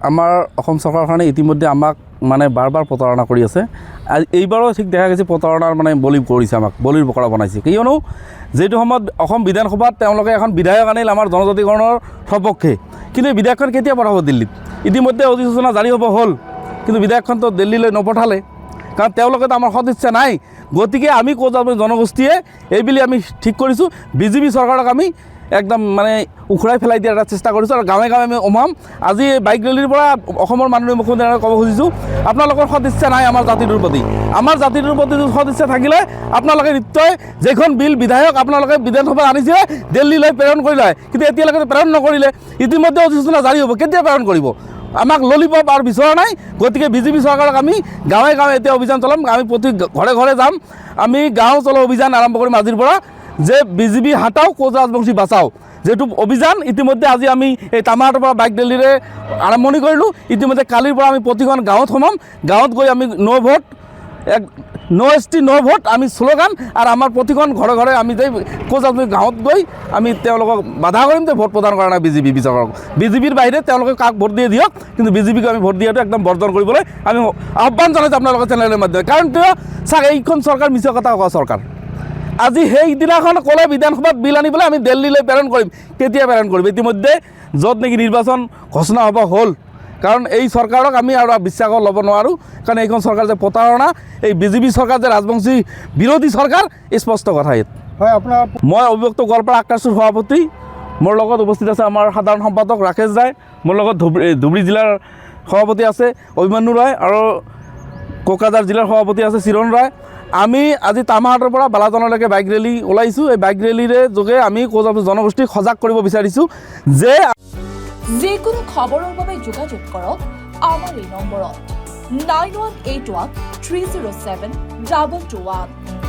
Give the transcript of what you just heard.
আমাৰ অসম চৰকাৰখনে ইতিমধ্যে আমাক মানে বাৰ প্ৰতাৰণা কৰি আছে। এইবাৰো ঠিক দেখা গৈছে প্ৰতাৰণাৰ মানে বলি কৰিছে, আমাক বলিৰ বকৰা বনাইছে। কিয়নো যিটো সময়ত অসম বিধানসভাত তেওঁলোকে এখন বিধায়ক আনিল আমাৰ জনজাতিকৰণৰ সপক্ষে, কিন্তু এই বিধায়কখন কেতিয়া পঠাব দিল্লীত? ইতিমধ্যে অধিসূচনা জাৰি হ'ব হ'ল, কিন্তু বিধায়কখনতো দিল্লীলৈ নপঠালে, কাৰণ তেওঁলোকেতো আমাৰ সদিচ্ছা নাই। গতিকে আমি জনগোষ্ঠীয়ে এইবুলি আমি ঠিক কৰিছোঁ, বিজেপি চৰকাৰক আমি একদম মানে উখুৰাই পেলাই দিয়াৰ এটা চেষ্টা কৰিছোঁ আৰু গাঁৱে গাঁৱে আমি উমাম। আজি বাইক ৰেলীৰ পৰা অসমৰ মাননীয় মুখ্যমন্ত্ৰীয়ে ক'ব খুজিছোঁ, আপোনালোকৰ সদিচ্ছা নাই আমাৰ জাতিটোৰ প্ৰতি। আমাৰ জাতিটোৰ প্ৰতি সদিচ্ছা থাকিলে আপোনালোকে নিশ্চয় যিখন বিল বিধায়ক আপোনালোকে বিধানসভাত আনিছিলে দিল্লীলৈ প্ৰেৰণ কৰিলে, কিন্তু এতিয়ালৈকে প্ৰেৰণ নকৰিলে। ইতিমধ্যে অধিসূচনা জাৰি হ'ব, কেতিয়া প্ৰেৰণ কৰিব? আমাক ললিপপ আৰু বিচৰা নাই। গতিকে বিজেপি চৰকাৰক আমি গাঁৱে গাঁৱে এতিয়া অভিযান চলাম, আমি প্ৰতি ঘৰে ঘৰে যাম। আমি গাঁও চলো অভিযান আৰম্ভ কৰিম আজিৰ পৰা, যে বিজেপি হাটাও কোচ ৰাজবংশী বাচাও যিটো অভিযান ইতিমধ্যে আজি আমি এই তামাহাটৰ পৰা বাইক ৰেলীৰে আৰম্ভণি কৰিলোঁ। ইতিমধ্যে কালিৰ পৰা আমি প্ৰতিখন গাঁৱত সোমাম, গাঁৱত গৈ আমি নো ভোট নো এছ টি নো ভোট আমি শ্লোগান, আৰু আমাৰ প্ৰতিখন ঘৰে ঘৰে আমি যে কোচ ৰাজবংশী গাঁৱত গৈ আমি তেওঁলোকক বাধা কৰিম যে ভোট প্ৰদান কৰা নাই বিজেপি বিচাৰক। বিজেপিৰ বাহিৰে তেওঁলোকে কাক ভোট দিয়ে দিয়ক, কিন্তু বিজেপিক আমি ভোট দিয়াটো একদম বৰ্জন কৰিবলৈ আমি আহ্বান জনাইছোঁ আপোনালোকৰ চেনেলৰ মাধ্যমে। কাৰণ চাওক এইখন চৰকাৰ মিছা কথা কোৱা চৰকাৰ। আজি সেইদিনাখন ক'লে বিধানসভাত বিল আনিবলৈ আমি দিল্লীলৈ প্ৰেৰণ কৰিম, কেতিয়া প্ৰেৰণ কৰিম? ইতিমধ্যে য'ত নেকি নিৰ্বাচন ঘোষণা হ'ব হ'ল, কাৰণ এই চৰকাৰক আমি আৰু বিশ্বাস ল'ব নোৱাৰোঁ। কাৰণ এইখন চৰকাৰ যে প্ৰতাৰণা, এই বিজেপি চৰকাৰ যে ৰাজবংশী বিৰোধী চৰকাৰ, স্পষ্ট কথা ইয়াত। হয়, আপোনাৰ মই অভিযুক্ত গোৱালপাৰা আকাশৰ সভাপতি, মোৰ লগত উপস্থিত আছে আমাৰ সাধাৰণ সম্পাদক ৰাকেশ ৰায়, মোৰ লগত ধুবুৰী জিলাৰ সভাপতি আছে অভিমন্যু ৰায়, আৰু কোকৰাঝাৰ জিলাৰ সভাপতি আছে চিৰণ ৰায়। আমি আজি তামাহাটৰ পৰা বালাজনলৈকে বাইক ৰেলী ওলাইছোঁ। এই বাইক ৰেলীৰে যোগে আমি জনগোষ্ঠীক সজাগ কৰিব বিচাৰিছোঁ যে যিকোনো খবৰৰ বাবে যোগাযোগ কৰক আমাৰ এই নম্বৰত 9181 307 2221।